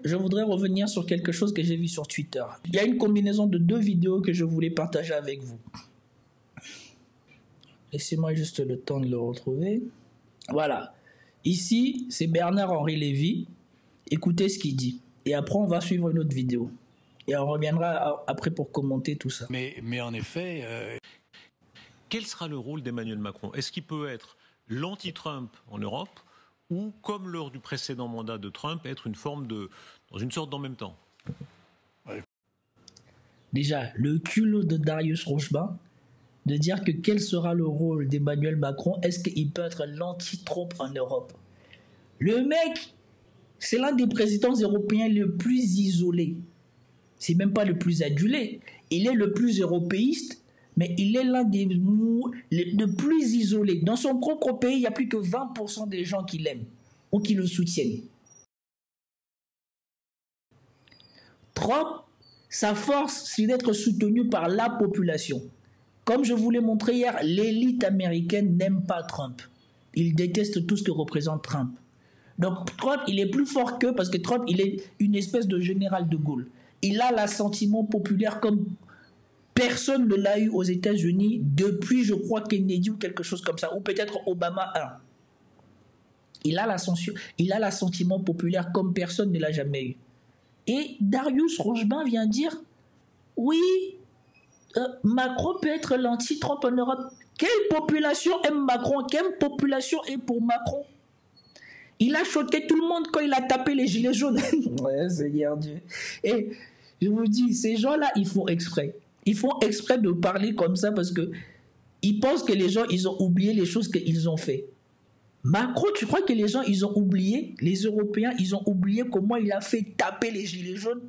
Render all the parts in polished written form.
Je voudrais revenir sur quelque chose que j'ai vu sur Twitter. Il y a une combinaison de 2 vidéos que je voulais partager avec vous. Laissez-moi juste le temps de le retrouver. Voilà. Ici, c'est Bernard-Henri Lévy. Écoutez ce qu'il dit. Et après, on va suivre une autre vidéo. Et on reviendra après pour commenter tout ça. Mais en effet... Quel sera le rôle d'Emmanuel Macron? Est-ce qu'il peut être l'anti-Trump en Europe ou, comme lors du précédent mandat de Trump, être dans une sorte d'en même temps? Déjà, le culot de Darius Rochebin de dire que quel sera le rôle d'Emmanuel Macron, est-ce qu'il peut être l'anti-Trump en Europe? Le mec, c'est l'un des présidents européens le plus isolé. C'est même pas le plus adulé. Il est le plus européiste, mais il est l'un des le plus isolés. Dans son propre pays, il n'y a plus que 20% des gens qui l'aiment ou qui le soutiennent. Trump, sa force, c'est d'être soutenu par la population. Comme je vous l'ai montré hier, l'élite américaine n'aime pas Trump. Ils détestent tout ce que représente Trump. Donc Trump, il est plus fort qu'eux parce que Trump, il est une espèce de général de Gaulle. Il a l'assentiment populaire comme personne ne l'a eu aux États-Unis depuis, je crois, Kennedy ou quelque chose comme ça, ou peut-être Obama 1. Il a l'assentiment populaire comme personne ne l'a jamais eu. Et Darius Rochebin vient dire, oui, Macron peut être l'anti-Trump en Europe. Quelle population aime Macron? Quelle population est pour Macron? Il a choqué tout le monde quand il a tapé les gilets jaunes. Ouais, Seigneur Dieu. Et je vous dis, ces gens-là, ils font exprès. Ils font exprès de parler comme ça parce que ils pensent que les gens, ils ont oublié les choses qu'ils ont fait. Macron, tu crois que les gens, ils ont oublié, les Européens, ils ont oublié comment il a fait taper les gilets jaunes?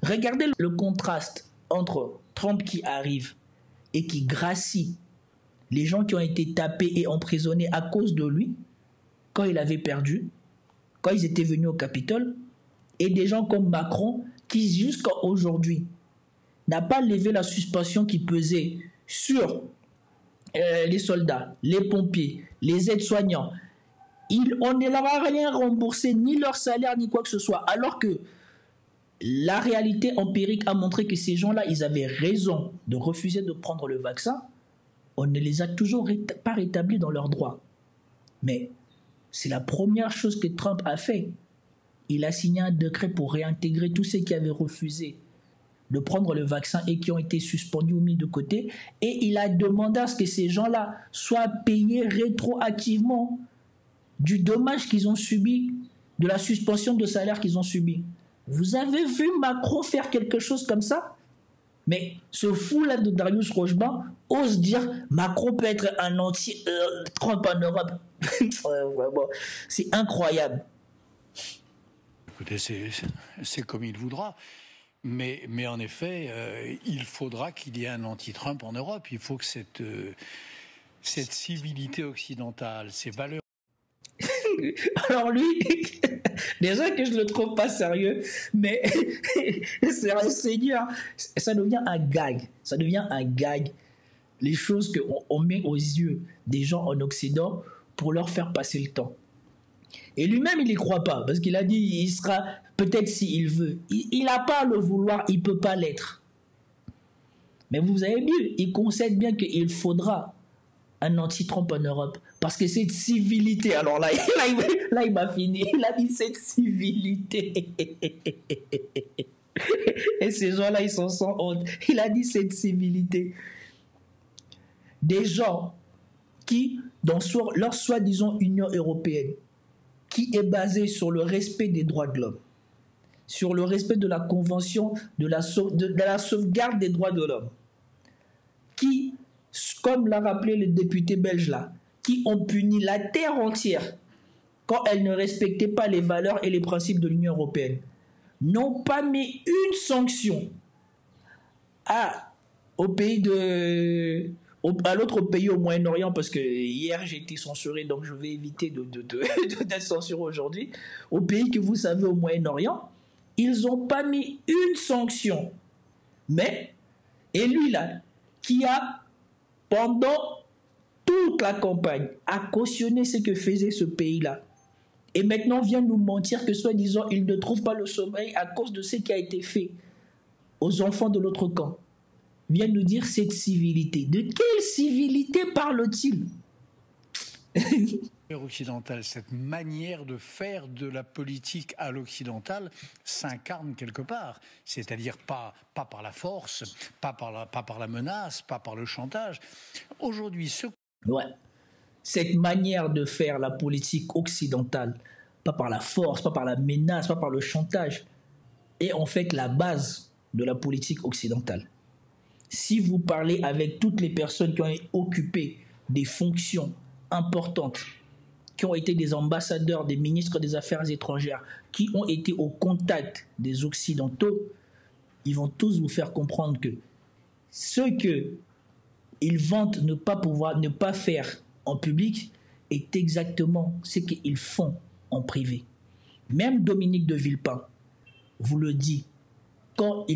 Regardez le contraste entre Trump qui arrive et qui gracie les gens qui ont été tapés et emprisonnés à cause de lui, quand il avait perdu, quand ils étaient venus au Capitole, et des gens comme Macron qui, jusqu'à aujourd'hui, n'a pas levé la suspension qui pesait sur les soldats, les pompiers, les aides-soignants. On ne leur a rien remboursé, ni leur salaire, ni quoi que ce soit, alors que la réalité empirique a montré que ces gens-là, ils avaient raison de refuser de prendre le vaccin. On ne les a toujours pas rétablis dans leurs droits. Mais c'est la première chose que Trump a fait. Il a signé un décret pour réintégrer tous ceux qui avaient refusé de prendre le vaccin et qui ont été suspendus ou mis de côté. Et il a demandé à ce que ces gens-là soient payés rétroactivement du dommage qu'ils ont subi, de la suspension de salaire qu'ils ont subi. Vous avez vu Macron faire quelque chose comme ça? Mais ce fou-là de Darius Rochebin ose dire Macron peut être un anti-Trump en Europe. Vraiment, c'est incroyable. Écoutez, c'est comme il voudra. Mais en effet, il faudra qu'il y ait un anti-Trump en Europe. Il faut que cette civilité occidentale, ces valeurs... Alors lui, déjà que je le trouve pas sérieux, mais c'est un seigneur, ça devient un gag. Ça devient un gag. Les choses qu'on met aux yeux des gens en Occident pour leur faire passer le temps. Et lui-même, il n'y croit pas, parce qu'il a dit, il sera, peut-être s'il veut. Il n'a pas à le vouloir, il ne peut pas l'être. Mais vous avez vu, il concède bien qu'il faudra un anti-Trump en Europe. Parce que cette civilité, alors là il m'a fini. Il a dit cette civilité. Et ces gens-là, ils sont sans honte. Il a dit cette civilité. Des gens qui, dans leur soi-disant Union européenne, qui est basée sur le respect des droits de l'homme, sur le respect de la Convention de la sauvegarde des droits de l'homme, qui, comme l'a rappelé le député belge là, qui ont puni la terre entière quand elle ne respectait pas les valeurs et les principes de l'Union européenne, n'ont pas mis une sanction à l'autre pays au Moyen-Orient, parce que hier j'ai été censuré, donc je vais éviter d'être censuré aujourd'hui, au pays que vous savez au Moyen-Orient, ils n'ont pas mis une sanction. Mais, et lui là, qui a, pendant toute la campagne, a cautionné ce que faisait ce pays-là, Et maintenant, vient nous mentir que soi-disant, il ne trouve pas le sommeil à cause de ce qui a été fait aux enfants de l'autre camp. Vient nous dire cette civilité. De quelle civilité parle-t-il? Occidental, cette manière de faire de la politique à l'occidental s'incarne quelque part. C'est-à-dire pas par la force, pas par la menace, pas par le chantage. Aujourd'hui, Ouais. Cette manière de faire la politique occidentale, pas par la force, pas par la menace, pas par le chantage, est en fait la base de la politique occidentale. Si vous parlez avec toutes les personnes qui ont occupé des fonctions importantes, qui ont été des ambassadeurs, des ministres des Affaires étrangères, qui ont été au contact des Occidentaux, ils vont tous vous faire comprendre que ce qu'ils vantent ne pas faire en public est exactement ce qu'ils font en privé. Même Dominique de Villepin vous le dit, quand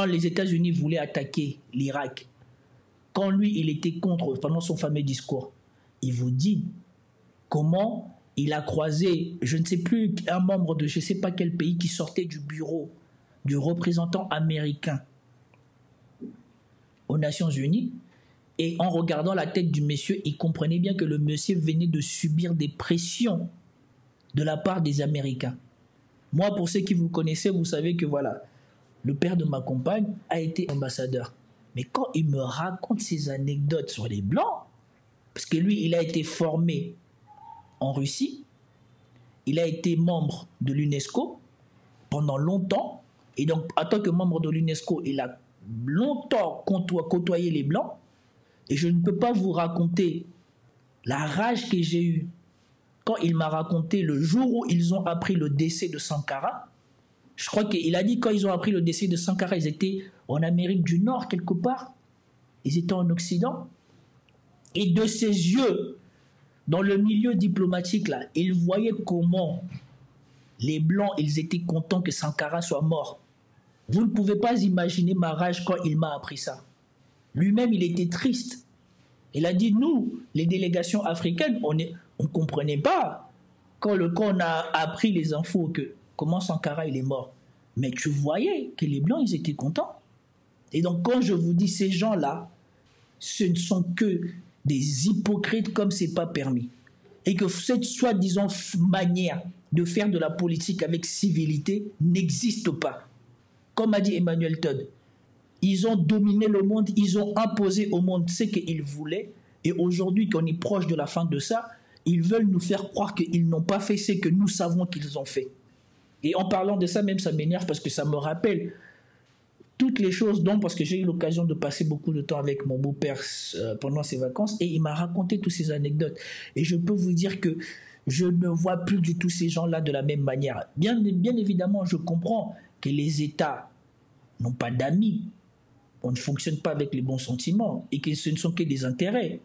les États-Unis voulaient attaquer l'Irak, quand lui, il était contre, pendant son fameux discours, il vous dit comment il a croisé, je ne sais plus, un membre de je ne sais pas quel pays qui sortait du bureau du représentant américain aux Nations Unies, et en regardant la tête du monsieur, il comprenait bien que le monsieur venait de subir des pressions de la part des Américains. Moi, pour ceux qui vous connaissez, vous savez que voilà, le père de ma compagne a été ambassadeur. Mais quand il me raconte ces anecdotes sur les Blancs, parce que lui, il a été formé en Russie, il a été membre de l'UNESCO pendant longtemps, et donc en tant que membre de l'UNESCO, il a longtemps côtoyé les Blancs, et je ne peux pas vous raconter la rage que j'ai eue quand il m'a raconté le jour où ils ont appris le décès de Sankara. Je crois qu'il a dit quand ils ont appris le décès de Sankara, ils étaient en Amérique du Nord quelque part, ils étaient en Occident, et de ses yeux, dans le milieu diplomatique là, il voyait comment les Blancs, ils étaient contents que Sankara soit mort. Vous ne pouvez pas imaginer ma rage quand il m'a appris ça. Lui-même, il était triste. Il a dit, nous, les délégations africaines, on ne comprenait pas quand on a appris les infos que comment Sankara il est mort. Mais tu voyais que les Blancs, ils étaient contents. Et donc, quand je vous dis ces gens-là, ce ne sont que des hypocrites comme c'est pas permis. Et que cette soi-disant manière de faire de la politique avec civilité n'existe pas. Comme a dit Emmanuel Todd, ils ont dominé le monde, ils ont imposé au monde ce qu'ils voulaient, et aujourd'hui qu'on est proche de la fin de ça, ils veulent nous faire croire qu'ils n'ont pas fait ce que nous savons qu'ils ont fait. Et en parlant de ça, même ça m'énerve parce que ça me rappelle toutes les choses dont, parce que j'ai eu l'occasion de passer beaucoup de temps avec mon beau-père pendant ses vacances, et il m'a raconté toutes ces anecdotes. Et je peux vous dire que je ne vois plus du tout ces gens-là de la même manière. Bien évidemment, je comprends que les États n'ont pas d'amis, on ne fonctionne pas avec les bons sentiments, et que ce ne sont que des intérêts.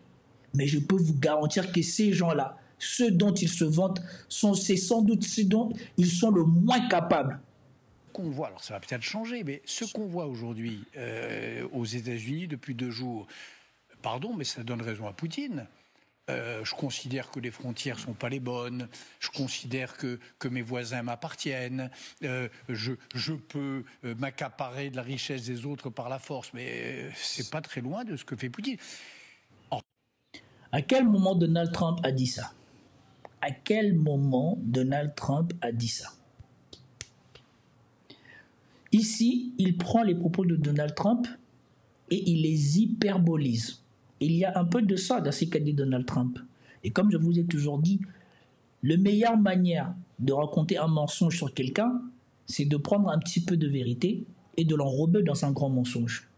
Mais je peux vous garantir que ces gens-là, ceux dont ils se vantent, c'est sans doute ceux dont ils sont le moins capables. Qu'on voit, alors ça va peut-être changer, mais ce qu'on voit aujourd'hui aux États-Unis depuis 2 jours, pardon, mais ça donne raison à Poutine. Je considère que les frontières sont pas les bonnes. Je considère que mes voisins m'appartiennent. Je peux m'accaparer de la richesse des autres par la force, mais c'est pas très loin de ce que fait Poutine. À quel moment Donald Trump a dit ça? À quel moment Donald Trump a dit ça? Ici, il prend les propos de Donald Trump et il les hyperbolise. Il y a un peu de ça dans ce qu'a dit Donald Trump. Et comme je vous ai toujours dit, la meilleure manière de raconter un mensonge sur quelqu'un, c'est de prendre un petit peu de vérité et de l'enrober dans un grand mensonge.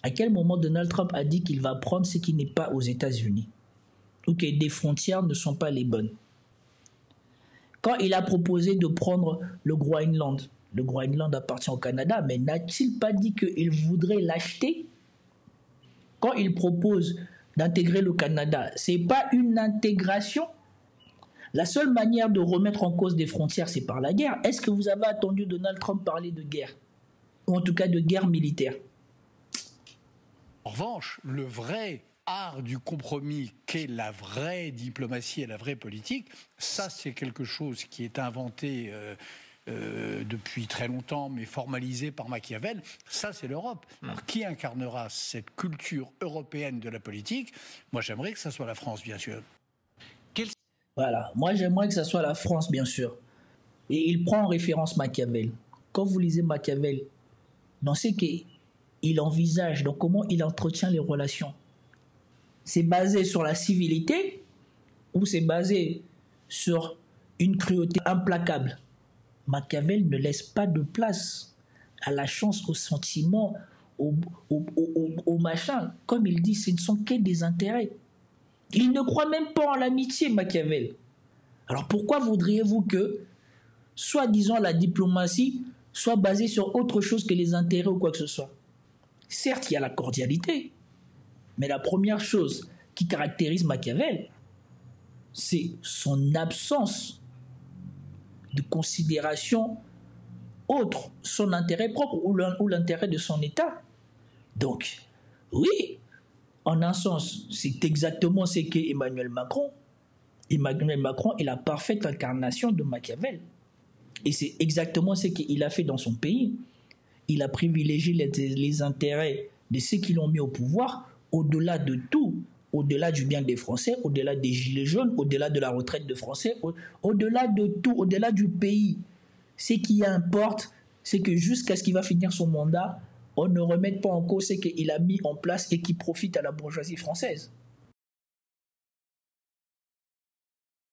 À quel moment Donald Trump a dit qu'il va prendre ce qui n'est pas aux États-Unis, ou que des frontières ne sont pas les bonnes? Quand il a proposé de prendre le Groenland appartient au Canada, mais n'a-t-il pas dit qu'il voudrait l'acheter? Quand il propose d'intégrer le Canada, ce n'est pas une intégration. La seule manière de remettre en cause des frontières, c'est par la guerre. Est-ce que vous avez entendu Donald Trump parler de guerre? Ou en tout cas de guerre militaire? En revanche, le vrai art du compromis qu'est la vraie diplomatie et la vraie politique, ça c'est quelque chose qui est inventé depuis très longtemps, mais formalisé par Machiavel. Ça c'est l'Europe. Alors qui incarnera cette culture européenne de la politique? Moi j'aimerais que ça soit la France, bien sûr. Voilà, moi j'aimerais que ça soit la France, bien sûr. Et il prend en référence Machiavel. Quand vous lisez Machiavel, on sait qu'il envisage, donc comment il entretient les relations. C'est basé sur la civilité ou c'est basé sur une cruauté implacable? Machiavel ne laisse pas de place à la chance, au sentiment, au machin. Comme il dit, ce ne sont que des intérêts. Il ne croit même pas en l'amitié, Machiavel. Alors pourquoi voudriez-vous que, soi-disant, la diplomatie soit basée sur autre chose que les intérêts ou quoi que ce soit? Certes, il y a la cordialité, mais la première chose qui caractérise Machiavel, c'est son absence de considération autre, son intérêt propre ou l'intérêt de son État. Donc, oui, en un sens, c'est exactement ce qu'est Emmanuel Macron. Emmanuel Macron est la parfaite incarnation de Machiavel. Et c'est exactement ce qu'il a fait dans son pays. Il a privilégié les intérêts de ceux qui l'ont mis au pouvoir au-delà de tout, au-delà du bien des Français, au-delà des gilets jaunes, au-delà de la retraite des Français, au-delà de tout, au-delà du pays. Ce qui importe, c'est que jusqu'à ce qu'il va finir son mandat, on ne remette pas en cause ce qu'il a mis en place et qui profite à la bourgeoisie française.